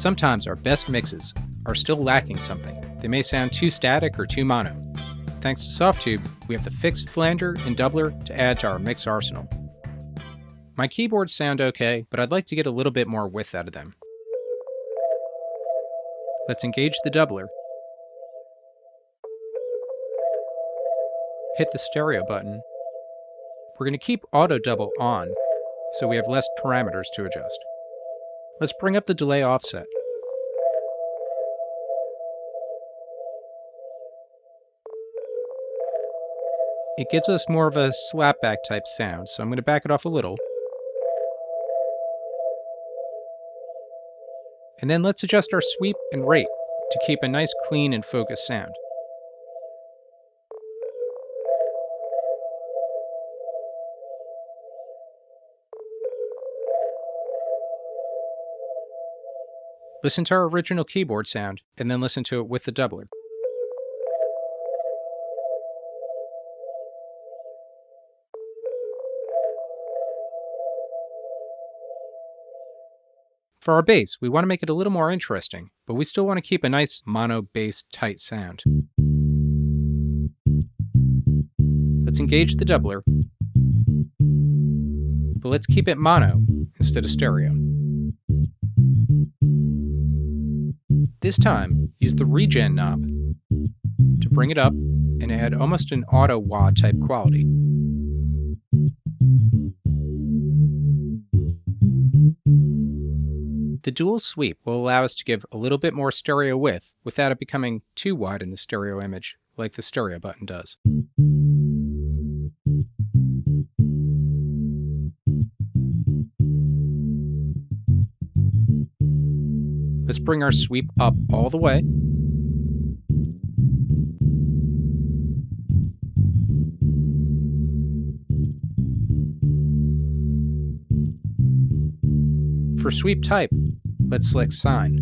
Sometimes our best mixes are still lacking something. They may sound too static or too mono. Thanks to Softube, we have the Fix Flanger and Doubler to add to our mix arsenal. My keyboards sound okay, but I'd like to get a little bit more width out of them. Let's engage the doubler. Hit the stereo button. We're going to keep auto double on, so we have less parameters to adjust. Let's bring up the delay offset. It gives us more of a slapback type sound, so I'm going to back it off a little. And then let's adjust our sweep and rate to keep a nice clean and focused sound. Listen to our original keyboard sound, and then listen to it with the doubler. For our bass, we want to make it a little more interesting, but we still want to keep a nice mono bass tight sound. Let's engage the doubler, but let's keep it mono instead of stereo. This time, use the regen knob to bring it up and add almost an auto wah type quality. The dual sweep will allow us to give a little bit more stereo width without it becoming too wide in the stereo image, like the stereo button does. Let's bring our sweep up all the way. For sweep type, let's select sine.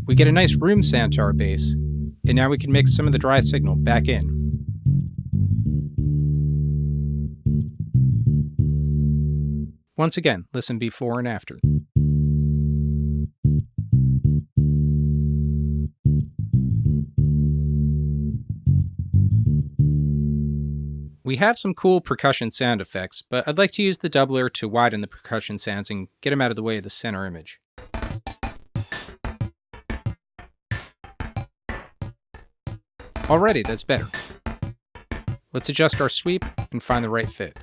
We get a nice room sound to our bass, and now we can mix some of the dry signal back in. Once again, listen before and after. We have some cool percussion sound effects, but I'd like to use the doubler to widen the percussion sounds and get them out of the way of the center image. Alrighty, that's better. Let's adjust our sweep and find the right fit.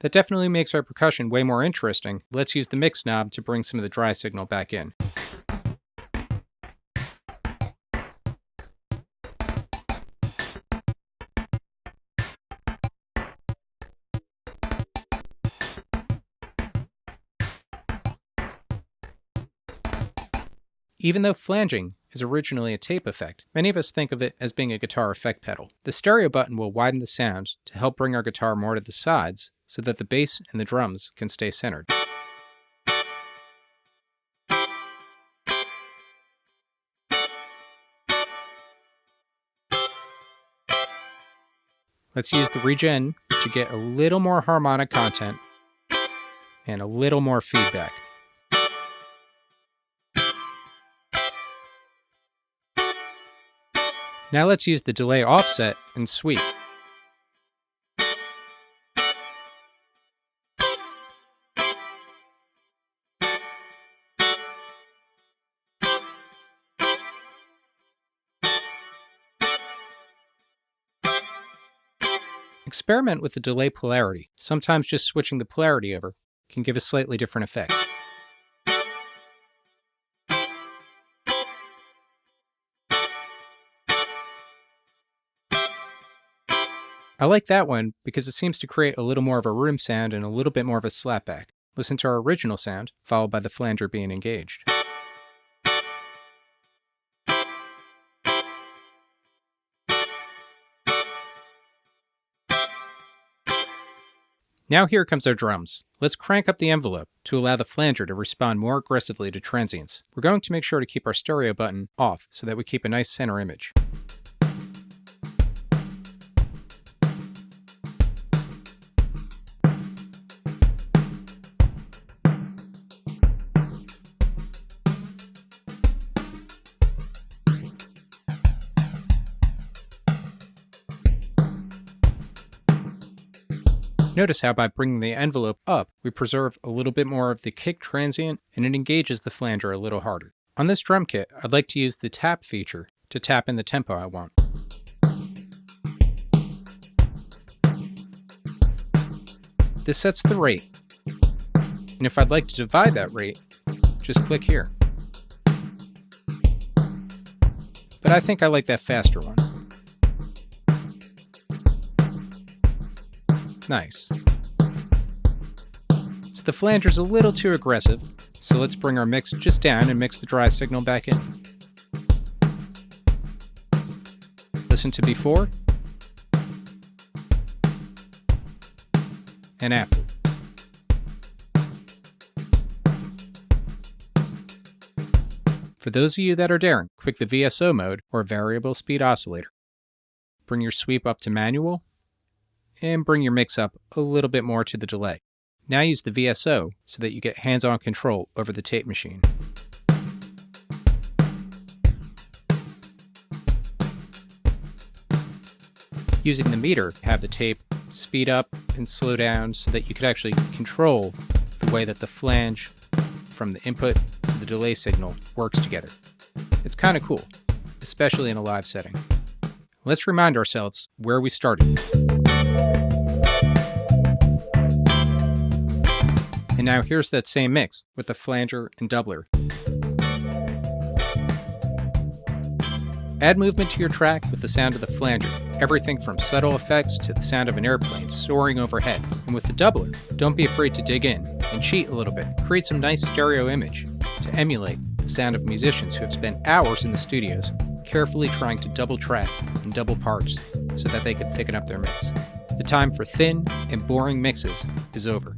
That definitely makes our percussion way more interesting. Let's use the mix knob to bring some of the dry signal back in. Even though flanging is originally a tape effect, many of us think of it as being a guitar effect pedal. The stereo button will widen the sound to help bring our guitar more to the sides so that the bass and the drums can stay centered. Let's use the regen to get a little more harmonic content and a little more feedback. Now let's use the delay offset and sweep. Experiment with the delay polarity. Sometimes just switching the polarity over can give a slightly different effect. I like that one because it seems to create a little more of a room sound and a little bit more of a slapback. Listen to our original sound, followed by the flanger being engaged. Now here comes our drums. Let's crank up the envelope to allow the flanger to respond more aggressively to transients. We're going to make sure to keep our stereo button off so that we keep a nice center image. Notice how by bringing the envelope up, we preserve a little bit more of the kick transient and it engages the flanger a little harder. On this drum kit, I'd like to use the tap feature to tap in the tempo I want. This sets the rate, and if I'd like to divide that rate, just click here. But I think I like that faster one. Nice. So the flanger's a little too aggressive, so let's bring our mix just down and mix the dry signal back in. Listen to before and after. For those of you that are daring, click the VSO mode or variable speed oscillator. Bring your sweep up to manual and bring your mix up a little bit more to the delay. Now use the VSO so that you get hands-on control over the tape machine. Using the meter, have the tape speed up and slow down so that you could actually control the way that the flange from the input to the delay signal works together. It's kind of cool, especially in a live setting. Let's remind ourselves where we started. And now here's that same mix with the flanger and doubler. Add movement to your track with the sound of the flanger, everything from subtle effects to the sound of an airplane soaring overhead. And with the doubler, don't be afraid to dig in and cheat a little bit. Create some nice stereo image to emulate the sound of musicians who have spent hours in the studios carefully trying to double track and double parts so that they could thicken up their mix. The time for thin and boring mixes is over.